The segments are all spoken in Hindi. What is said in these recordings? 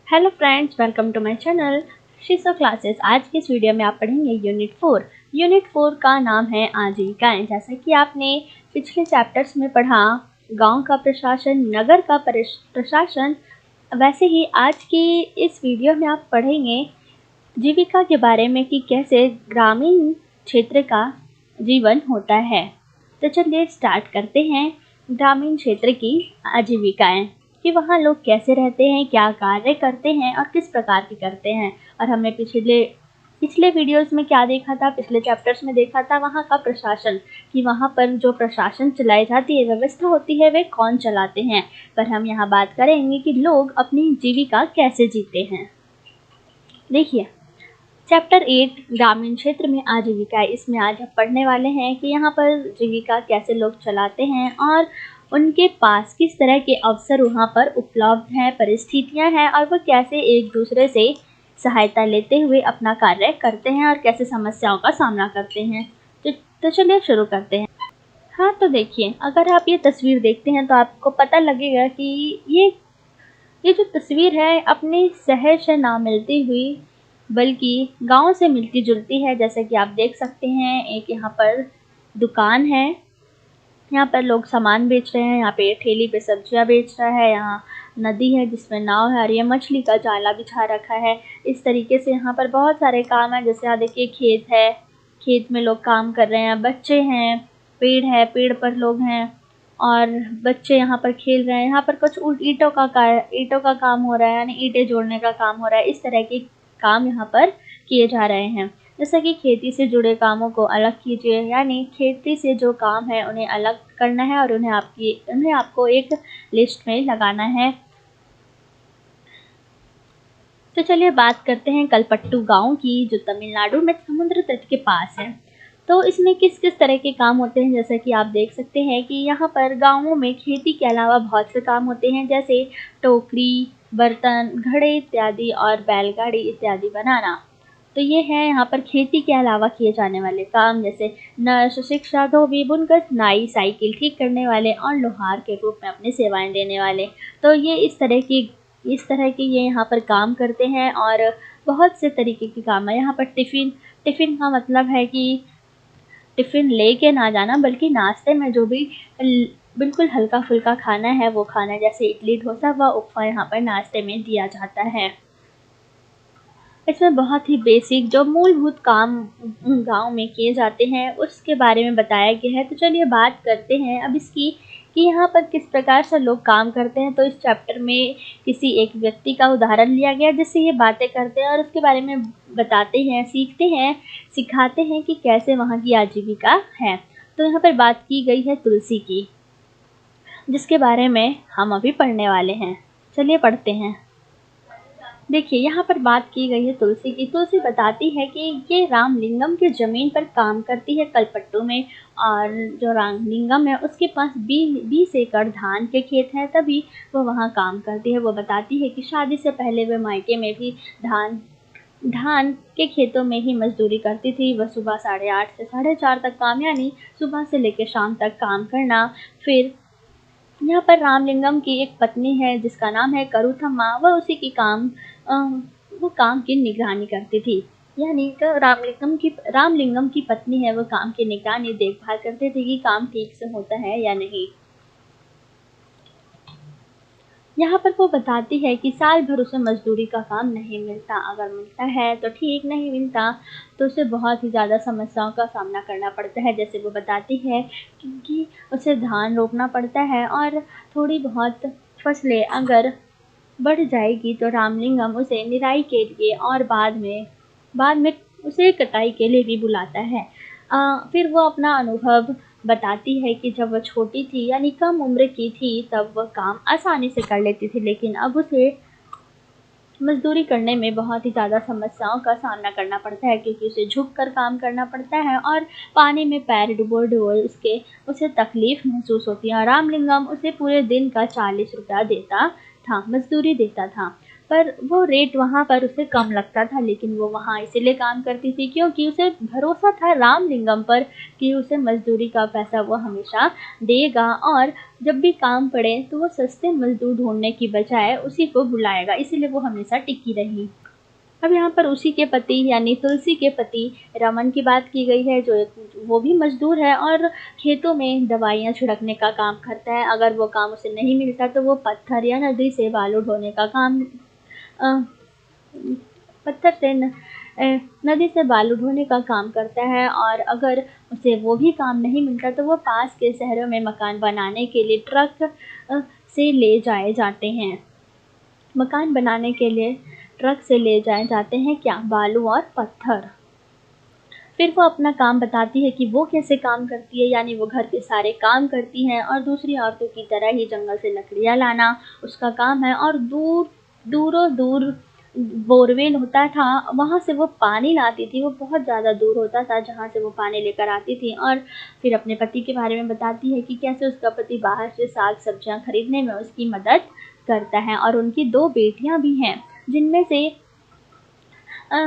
Hello friends, welcome to my channel शीसो क्लासेस। आज की इस वीडियो में आप पढ़ेंगे यूनिट 4 का नाम है आजीविकाएं। जैसा कि आपने पिछले चैप्टर्स में पढ़ा गांव का प्रशासन, नगर का प्रशासन, वैसे ही आज की इस वीडियो में आप पढ़ेंगे जीविका के बारे में कि कैसे ग्रामीण क्षेत्र का जीवन होता है। तो चलिए स्टार्ट करते हैं। ग्रामीण क्षेत्र की आजीविकाएं कि वहाँ लोग कैसे रहते हैं, क्या कार्य करते हैं और किस प्रकार के करते हैं। और हमने पिछले वीडियोस में क्या देखा था, पिछले चैप्टर्स में देखा था वहाँ का प्रशासन, कि वहाँ पर जो प्रशासन चलाई जाती है, व्यवस्था होती है, वे कौन चलाते हैं। पर हम यहाँ बात करेंगे कि लोग अपनी जीविका कैसे जीते हैं। देखिए चैप्टर 8 ग्रामीण क्षेत्र में आजीविका, इसमें आज हम पढ़ने वाले हैं कि यहाँ पर जीविका कैसे लोग चलाते हैं और उनके पास किस तरह के अवसर वहाँ पर उपलब्ध हैं, परिस्थितियाँ हैं, और वो कैसे एक दूसरे से सहायता लेते हुए अपना कार्य करते हैं और कैसे समस्याओं का सामना करते हैं। तो चलिए शुरू करते हैं। हाँ, तो देखिए, अगर आप ये तस्वीर देखते हैं तो आपको पता लगेगा कि ये जो तस्वीर है अपने शहर से ना मिलती हुई बल्कि गांव से मिलती जुलती है। जैसे कि आप देख सकते हैं, एक यहाँ पर दुकान है, यहाँ पर लोग सामान बेच रहे हैं, यहाँ पे ठेली पे सब्जियां बेच रहा है, यहाँ नदी है जिसमें नाव है और ये मछली का जाला बिछा रखा है। इस तरीके से यहाँ पर बहुत सारे काम है। जैसे यहाँ देखिए खेत है, खेत में लोग काम कर रहे हैं, बच्चे हैं, पेड़ है, पेड़ पर लोग हैं और बच्चे यहाँ पर खेल रहे हैं। यहाँ पर कुछ ईंटों का काम हो रहा है, यानी ईंटें जोड़ने का काम हो रहा है। इस तरह के काम यहाँ पर किए जा रहे हैं। जैसे कि खेती से जुड़े कामों को अलग कीजिए, यानी खेती से जो काम है उन्हें अलग करना है और उन्हें आपको एक लिस्ट में लगाना है। तो चलिए बात करते हैं कलपट्टू गांव की, जो तमिलनाडु में समुद्र तट के पास है। तो इसमें किस किस तरह के काम होते हैं, जैसे कि आप देख सकते हैं कि यहाँ पर गांवों में खेती के अलावा बहुत से काम होते हैं, जैसे टोकरी, बर्तन, घड़े इत्यादि और बैलगाड़ी इत्यादि बनाना। तो ये है यहाँ पर खेती के अलावा किए जाने वाले काम, जैसे नर्स, शिक्षा, धोबी, बुनकर, नाई, साइकिल ठीक करने वाले और लोहार के रूप में अपनी सेवाएं देने वाले। तो ये इस तरह के ये यहाँ पर काम करते हैं और बहुत से तरीके के काम है। यहाँ पर टिफ़िन का मतलब है कि टिफ़िन लेके ना जाना, बल्कि नाश्ते में जो भी बिल्कुल हल्का फुल्का खाना है वो खाना, जैसे इडली, डोसा व उपमा यहाँ पर नाश्ते में दिया जाता है। इसमें बहुत ही बेसिक जो मूलभूत काम गांव में किए जाते हैं उसके बारे में बताया गया है। तो चलिए बात करते हैं अब इसकी कि यहाँ पर किस प्रकार से लोग काम करते हैं। तो इस चैप्टर में किसी एक व्यक्ति का उदाहरण लिया गया जिससे ये बातें करते हैं और उसके बारे में बताते हैं, सीखते हैं, सिखाते हैं कि कैसे वहाँ की आजीविका है। तो यहाँ पर बात की गई है तुलसी की, जिसके बारे में हम अभी पढ़ने वाले हैं। चलिए पढ़ते हैं। देखिए यहाँ पर बात की गई है तुलसी की। तुलसी बताती है कि ये रामलिंगम के ज़मीन पर काम करती है कलपट्टू में, और जो रामलिंगम है उसके पास 20 एकड़ धान के खेत हैं, तभी वो वहाँ काम करती है। वो बताती है कि शादी से पहले वे मायके में भी धान के खेतों में ही मजदूरी करती थी। वह सुबह 8:30 से 4:30 तक काम, यानी सुबह से लेकर शाम तक काम करना। फिर यहाँ पर रामलिंगम की एक पत्नी है जिसका नाम है करुथम्मा, वह उसी की वो काम की निगरानी करती थी। यानी रामलिंगम की पत्नी है, वो काम की निगरानी, देखभाल करते थे कि काम ठीक से होता है या नहीं। यहाँ पर वो बताती है कि साल भर उसे मजदूरी का काम नहीं मिलता, अगर मिलता है तो ठीक, नहीं मिलता तो उसे बहुत ही ज़्यादा समस्याओं का सामना करना पड़ता है। जैसे वो बताती है क्योंकि उसे धान रोपना पड़ता है और थोड़ी बहुत फसलें अगर बढ़ जाएगी तो रामलिंगम उसे निराई के लिए और बाद में उसे कटाई के लिए भी बुलाता है। फिर वो अपना अनुभव बताती है कि जब वह छोटी थी, यानी कम उम्र की थी, तब वह काम आसानी से कर लेती थी, लेकिन अब उसे मजदूरी करने में बहुत ही ज़्यादा समस्याओं का सामना करना पड़ता है, क्योंकि उसे झुक कर काम करना पड़ता है और पानी में पैर डुबो उसे तकलीफ महसूस होती है। और रामलिंगम उसे पूरे दिन का 40 रुपया देता था, मजदूरी देता था। पर वो रेट वहाँ पर उसे कम लगता था, लेकिन वो वहाँ इसीलिए काम करती थी क्योंकि उसे भरोसा था रामलिंगम पर कि उसे मजदूरी का पैसा वो हमेशा देगा, और जब भी काम पड़े तो वो सस्ते मजदूर ढूंढने की बजाय उसी को बुलाएगा, इसीलिए वो हमेशा टिकी रही। अब यहाँ पर उसी के पति यानी तुलसी के पति रमन की बात की गई है, जो वो भी मजदूर है और खेतों में दवाइयाँ छिड़कने का काम करता है। अगर वो काम उसे नहीं मिलता तो वो पत्थर या नदी से बालू ढोने का काम अ, पत्थर से नदी से बालू ढोने का काम करता है, और अगर उसे वो भी काम नहीं मिलता तो वो पास के शहरों में मकान बनाने के लिए ट्रक से ले जाए जाते हैं। मकान बनाने के लिए ट्रक से ले जाए जाते हैं क्या, बालू और पत्थर। फिर वो अपना काम बताती है कि वो कैसे काम करती है, यानी वो घर के सारे काम करती है और दूसरी औरतों की तरह ही जंगल से लकड़ियाँ लाना उसका काम है, और दूरों दूर बोरवेल होता था, वहाँ से वो पानी लाती थी। वो बहुत ज़्यादा दूर होता था जहाँ से वो पानी लेकर आती थी। और फिर अपने पति के बारे में बताती है कि कैसे उसका पति बाहर से साग सब्जियाँ खरीदने में उसकी मदद करता है, और उनकी 2 बेटियाँ भी हैं, जिनमें से अ,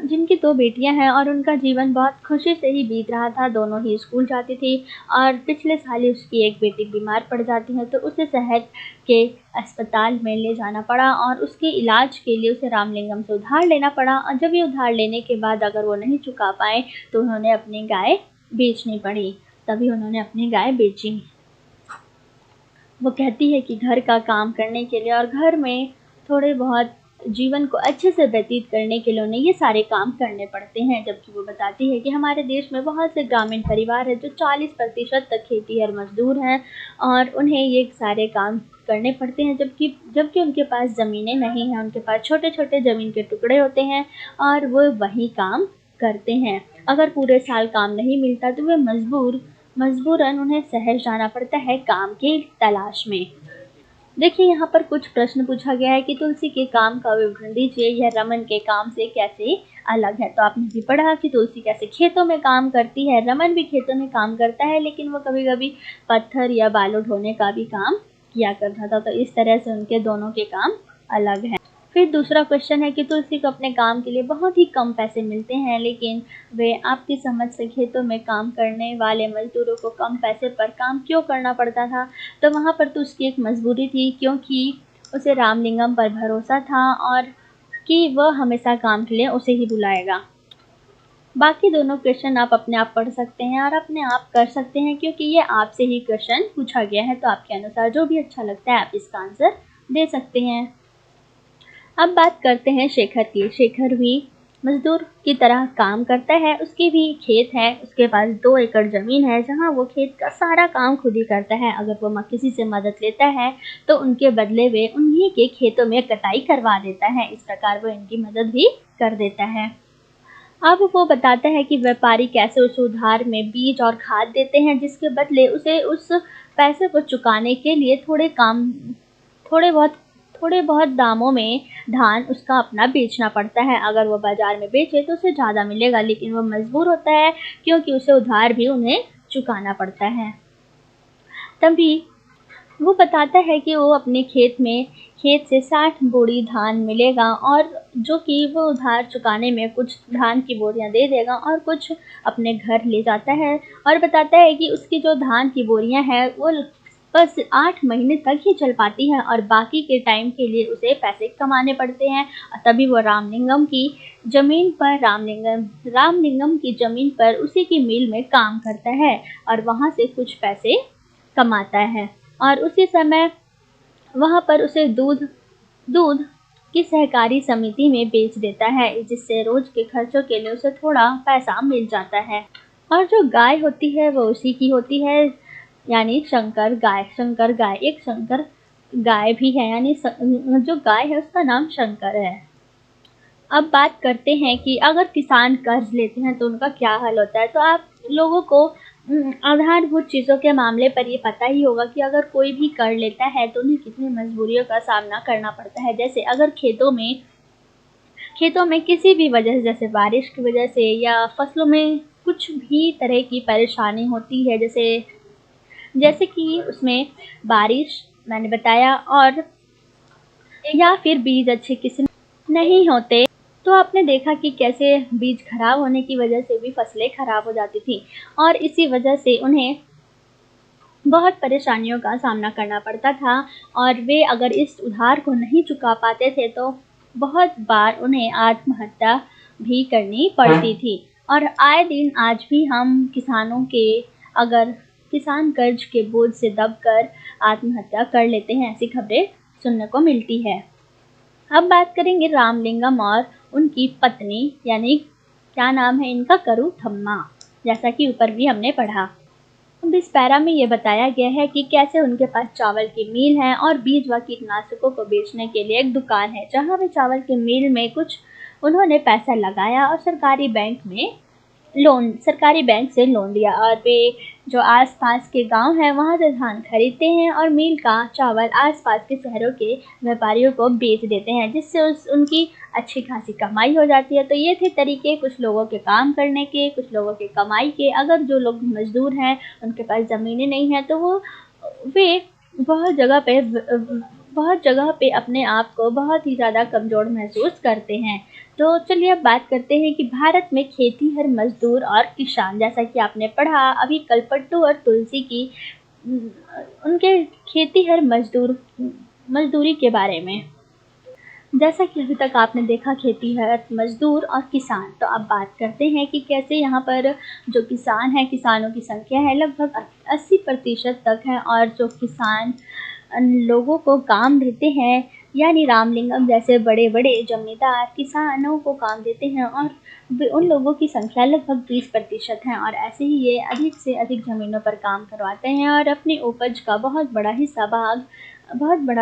जिनकी 2 बेटियां हैं, और उनका जीवन बहुत खुशी से ही बीत रहा था। दोनों ही स्कूल जाती थी, और पिछले साल ही उसकी एक बेटी बीमार पड़ जाती है तो उसे शहर के अस्पताल में ले जाना पड़ा, और उसके इलाज के लिए उसे रामलिंगम से उधार लेना पड़ा। और जब ये उधार लेने के बाद अगर वो नहीं चुका पाए तो उन्होंने अपनी गाय बेचनी पड़ी। तभी उन्होंने अपनी गाय बेची। वो कहती है कि घर का काम करने के लिए और घर में थोड़े बहुत जीवन को अच्छे से व्यतीत करने के लिए उन्हें ये सारे काम करने पड़ते हैं। जबकि वो बताती है कि हमारे देश में बहुत से ग्रामीण परिवार हैं जो 40% तक खेतीहर मजदूर हैं, और उन्हें ये सारे काम करने पड़ते हैं, जबकि जबकि उनके पास ज़मीनें नहीं हैं, उनके पास छोटे छोटे ज़मीन के टुकड़े होते हैं और वो वही काम करते हैं। अगर पूरे साल काम नहीं मिलता तो वे मजबूरन उन्हें शहर जाना पड़ता है काम की तलाश में। देखिए यहाँ पर कुछ प्रश्न पूछा गया है कि तुलसी के काम का विवरण दीजिए, यह रमन के काम से कैसे अलग है। तो आपने भी पढ़ा कि तुलसी कैसे खेतों में काम करती है, रमन भी खेतों में काम करता है, लेकिन वो कभी कभी पत्थर या बालू ढोने का भी काम किया करता था। तो इस तरह से उनके दोनों के काम अलग हैं। फिर दूसरा क्वेश्चन है कि तुलसी को अपने काम के लिए बहुत ही कम पैसे मिलते हैं, लेकिन वे आपकी समझ से खेतों में काम करने वाले मजदूरों को कम पैसे पर काम क्यों करना पड़ता था। तो वहाँ पर तो उसकी एक मजबूरी थी, क्योंकि उसे रामलिंगम पर भरोसा था और कि वह हमेशा काम के लिए उसे ही बुलाएगा। बाकी दोनों क्वेश्चन आप अपने आप पढ़ सकते हैं और अपने आप कर सकते हैं, क्योंकि ये आपसे ही क्वेश्चन पूछा गया है। तो आपके अनुसार जो भी अच्छा लगता है आप इसका आंसर दे सकते हैं। अब बात करते हैं शेखर की। शेखर भी मजदूर की तरह काम करता है, उसके भी खेत है, उसके पास 2 एकड़ ज़मीन है जहाँ वो खेत का सारा काम खुद ही करता है। अगर वो किसी से मदद लेता है तो उनके बदले वे उन्हीं के खेतों में कटाई करवा देता है। इस प्रकार वो इनकी मदद भी कर देता है। अब वो बताता है कि व्यापारी कैसे उसे उधार में बीज और खाद देते हैं, जिसके बदले उसे उस पैसे को चुकाने के लिए थोड़े बहुत थोड़े बहुत दामों में धान उसका अपना बेचना पड़ता है। अगर वो बाजार में बेचे तो उसे ज़्यादा मिलेगा, लेकिन वो मजबूर होता है क्योंकि उसे उधार भी उन्हें चुकाना पड़ता है। तभी वो बताता है कि वो अपने खेत से 60 बोरी धान मिलेगा, और जो कि वो उधार चुकाने में कुछ धान की बोरियां दे देगा और कुछ अपने घर ले जाता है। और बताता है कि उसकी जो धान की बोरियां हैं वो बस 8 महीने तक ही चल पाती है, और बाकी के टाइम के लिए उसे पैसे कमाने पड़ते हैं। तभी वो रामलिंगम की ज़मीन पर उसी की मिल में काम करता है और वहाँ से कुछ पैसे कमाता है, और उसी समय वहाँ पर उसे दूध दूध की सहकारी समिति में बेच देता है, जिससे रोज के खर्चों के लिए उसे थोड़ा पैसा मिल जाता है। और जो गाय होती है वो उसी की होती है, यानी शंकर गाय एक शंकर गाय भी है, यानी जो गाय है उसका नाम शंकर है। अब बात करते हैं कि अगर किसान कर्ज लेते हैं तो उनका क्या हल होता है। तो आप लोगों को आधारभूत चीज़ों के मामले पर ये पता ही होगा कि अगर कोई भी कर लेता है तो उन्हें कितनी मजबूरियों का सामना करना पड़ता है। जैसे अगर खेतों में किसी भी वजह से, जैसे बारिश की वजह से या फसलों में कुछ भी तरह की परेशानी होती है, जैसे कि उसमें बारिश मैंने बताया, और या फिर बीज अच्छे किस्म नहीं होते, तो आपने देखा कि कैसे बीज खराब होने की वजह से भी फसलें खराब हो जाती थी और इसी वजह से उन्हें बहुत परेशानियों का सामना करना पड़ता था और वे अगर इस उधार को नहीं चुका पाते थे तो बहुत बार उन्हें आत्महत्या भी करनी पड़ती थी। और आए दिन आज भी हम किसानों के अगर किसान कर्ज के बोझ से दबकर आत्महत्या कर लेते हैं, ऐसी खबरें सुनने को मिलती है। अब बात करेंगे रामलिंगम और उनकी पत्नी, यानी क्या नाम है इनका, करू थम्मा, जैसा कि ऊपर भी हमने पढ़ा। अब इस पैरा में ये बताया गया है कि कैसे उनके पास चावल की मिल है और बीज व कीटनाशकों को बेचने के लिए एक दुकान है, जहां वे चावल के मिल में कुछ उन्होंने पैसा लगाया और सरकारी बैंक से लोन लिया और वे जो आसपास के गांव हैं वहां से धान खरीदते हैं और मिल का चावल आसपास के शहरों के व्यापारियों को बेच देते हैं, जिससे उनकी अच्छी खासी कमाई हो जाती है। तो ये थे तरीके कुछ लोगों के काम करने के, कुछ लोगों के कमाई के। अगर जो लोग मजदूर हैं उनके पास ज़मीनें नहीं हैं तो वे बहुत जगह पे अपने आप को बहुत ही ज़्यादा कमज़ोर महसूस करते हैं। तो चलिए अब बात करते हैं कि भारत में खेतीहर मजदूर और किसान, जैसा कि आपने पढ़ा अभी कलपट्टू और तुलसी की उनके खेतीहर मजदूरी के बारे में। जैसा कि अभी तक आपने देखा खेतीहर मजदूर और किसान, तो अब बात करते हैं कि कैसे यहाँ पर जो किसान है, किसानों की संख्या है लगभग 80% तक है और जो किसान लोगों को काम देते हैं, यानी रामलिंगम जैसे बड़े बड़े जमींदार किसानों को काम देते हैं और उन लोगों की संख्या लगभग 20% है और ऐसे ही ये अधिक से अधिक ज़मीनों पर काम करवाते हैं और अपनी उपज का बहुत बड़ा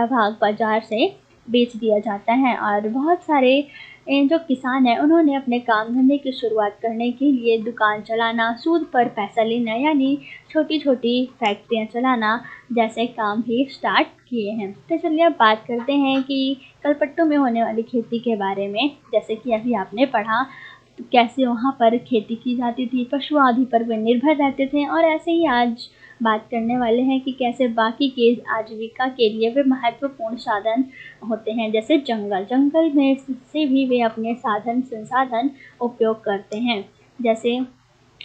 भाग बाजार से बेच दिया जाता है। और बहुत सारे जो किसान हैं उन्होंने अपने काम धंधे की शुरुआत करने के लिए दुकान चलाना, सूद पर पैसा लेना, यानी छोटी छोटी फैक्ट्रियां चलाना जैसे काम भी स्टार्ट किए हैं। तो चलिए अब बात करते हैं कि कलपट्टू में होने वाली खेती के बारे में। जैसे कि अभी आपने पढ़ा तो कैसे वहाँ पर खेती की जाती थी, पशु आदि पर वे निर्भर रहते थे और ऐसे ही आज बात करने वाले हैं कि कैसे बाकी के आजीविका के लिए वे महत्वपूर्ण साधन होते हैं, जैसे जंगल में से भी वे अपने संसाधन उपयोग करते हैं, जैसे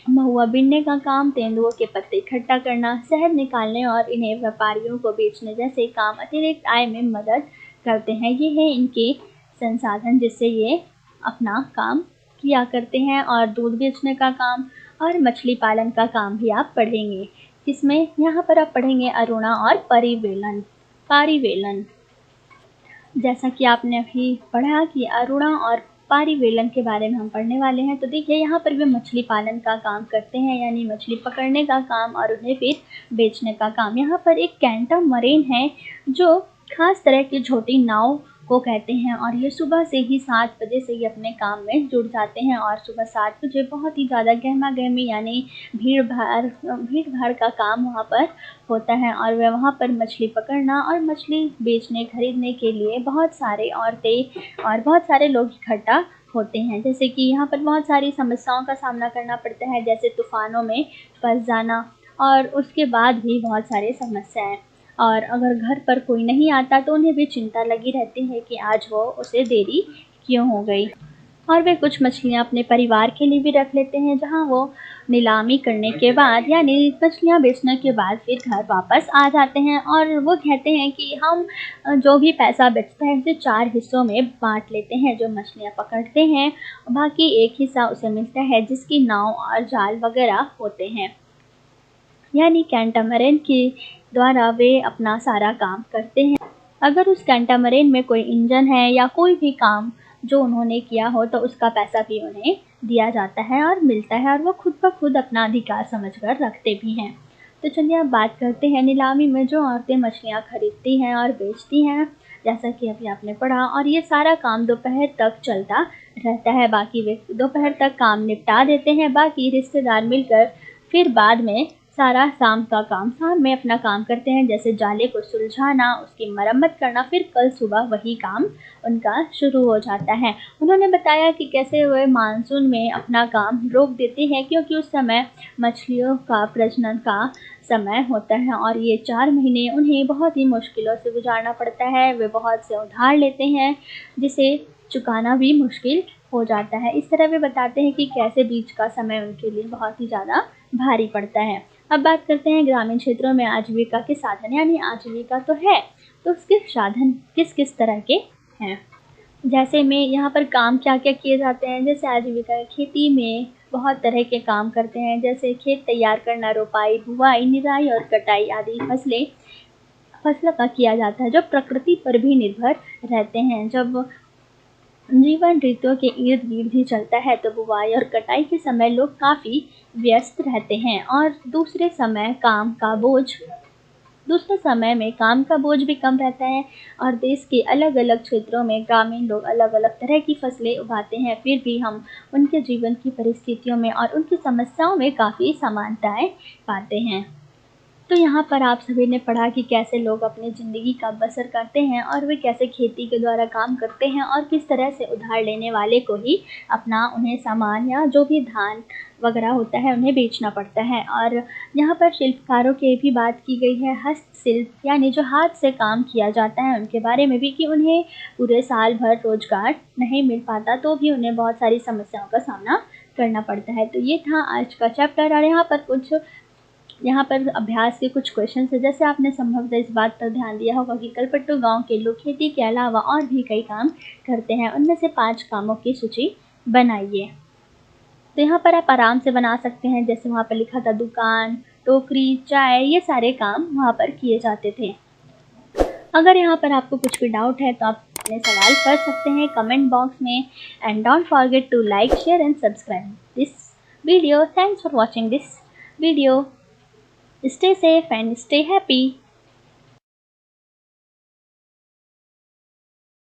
महुआ बीनने का काम, तेंदुओं के पत्ते इकट्ठा करना, शहद निकालने और इन्हें व्यापारियों को बेचने जैसे काम अतिरिक्त आय में मदद करते हैं। ये है इनके संसाधन जिससे ये अपना काम किया करते हैं। और दूध बेचने का काम और मछली पालन का काम भी आप पढ़ेंगे, जिसमें यहाँ पर आप पढ़ेंगे अरुणा और पारिवेलन। जैसा कि आपने अभी पढ़ा कि अरुणा और पारिवेलन के बारे में हम पढ़ने वाले हैं। तो देखिए यहाँ पर वे मछली पालन का काम करते हैं, यानी मछली पकड़ने का काम और उन्हें फिर बेचने का काम। यहाँ पर एक कैंटामरेन है जो खास तरह की छोटी नाव को कहते हैं और ये सुबह से ही 7 बजे से ही अपने काम में जुड़ जाते हैं और सुबह 7 बजे बहुत ही ज़्यादा गहमा गहमी यानी भीड़ भाड़ का काम वहाँ पर होता है और वे वहाँ पर मछली पकड़ना और मछली बेचने खरीदने के लिए बहुत सारे औरतें और बहुत सारे लोग इकट्ठा होते हैं। जैसे कि यहाँ पर बहुत सारी समस्याओं का सामना करना पड़ता है, जैसे तूफानों में फंस जाना और उसके बाद भी बहुत सारी समस्याएं, और अगर घर पर कोई नहीं आता तो उन्हें भी चिंता लगी रहती है कि आज वो उसे देरी क्यों हो गई। और वे कुछ मछलियाँ अपने परिवार के लिए भी रख लेते हैं, जहाँ वो नीलामी करने के बाद यानी मछलियाँ बेचने के बाद फिर घर वापस आ जाते हैं और वो कहते हैं कि हम जो भी पैसा बचता है उसे 4 हिस्सों में बांट लेते हैं। जो मछलियाँ पकड़ते हैं बाकी 1 हिस्सा उसे मिलता है जिसकी नाव और जाल वगैरह होते हैं, यानी कैंटामरेन के द्वारा वे अपना सारा काम करते हैं। अगर उस कैंटामरेन में कोई इंजन है या कोई भी काम जो उन्होंने किया हो तो उसका पैसा भी उन्हें दिया जाता है और मिलता है और वो खुद ब खुद अपना अधिकार समझकर रखते भी हैं। तो चलिए अब बात करते हैं नीलामी में जो औरतें मछलियाँ खरीदती हैं और बेचती हैं, जैसा कि अभी आपने पढ़ा। और ये सारा काम दोपहर तक चलता रहता है, बाकी वे दोपहर तक काम निपटा देते हैं, बाकी रिश्तेदार मिलकर फिर बाद में सारा शाम का काम शाम में अपना काम करते हैं, जैसे जाले को सुलझाना, उसकी मरम्मत करना, फिर कल सुबह वही काम उनका शुरू हो जाता है। उन्होंने बताया कि कैसे वे मानसून में अपना काम रोक देते हैं क्योंकि उस समय मछलियों का प्रजनन का समय होता है और ये 4 महीने उन्हें बहुत ही मुश्किलों से गुजारना पड़ता है। वे बहुत से उधार लेते हैं जिसे चुकाना भी मुश्किल हो जाता है। इस तरह वे बताते हैं कि कैसे बीच का समय उनके लिए बहुत ही ज़्यादा भारी पड़ता है। अब बात करते हैं ग्रामीण क्षेत्रों में आजीविका के साधन, यानी आजीविका तो है, तो उसके साधन किस किस तरह के हैं। जैसे में यहाँ पर काम क्या क्या किए जाते हैं, जैसे आजीविका खेती में बहुत तरह के काम करते हैं, जैसे खेत तैयार करना, रोपाई, बुआई, निराई और कटाई आदि फसलों का किया जाता है जो प्रकृति पर भी निर्भर रहते हैं। जब जीवन ऋतुओं के इर्द गिर्द ही चलता है तो बुवाई और कटाई के समय लोग काफ़ी व्यस्त रहते हैं और दूसरे समय में काम का बोझ भी कम रहता है और देश के अलग अलग क्षेत्रों में ग्रामीण लोग अलग अलग तरह की फसलें उगाते हैं, फिर भी हम उनके जीवन की परिस्थितियों में और उनकी समस्याओं में काफ़ी समानताएं पाते हैं। तो यहाँ पर आप सभी ने पढ़ा कि कैसे लोग अपनी ज़िंदगी का बसर करते हैं और वे कैसे खेती के द्वारा काम करते हैं और किस तरह से उधार लेने वाले को ही उन्हें सामान या जो भी धान वगैरह होता है उन्हें बेचना पड़ता है। और यहाँ पर शिल्पकारों की भी बात की गई है, हस्तशिल्प यानी जो हाथ से काम किया जाता है उनके बारे में भी, कि उन्हें पूरे साल भर रोजगार नहीं मिल पाता तो भी उन्हें बहुत सारी समस्याओं का सामना करना पड़ता है। तो ये था आज का चैप्टर और यहाँ पर अभ्यास के कुछ क्वेश्चन है। जैसे आपने संभवतः इस बात पर ध्यान दिया होगा कि कलपट्टू गांव के लोग खेती के अलावा और भी कई काम करते हैं, उनमें से 5 कामों की सूची बनाइए। तो यहाँ पर आप आराम से बना सकते हैं, जैसे वहाँ पर लिखा था दुकान, टोकरी, चाय, ये सारे काम वहाँ पर किए जाते थे। अगर यहाँ पर आपको कुछ भी डाउट है तो आप अपने सवाल कर सकते हैं कमेंट बॉक्स में। And don't forget to like, share and subscribe this video. Thanks for watching this video. Stay safe and stay happy.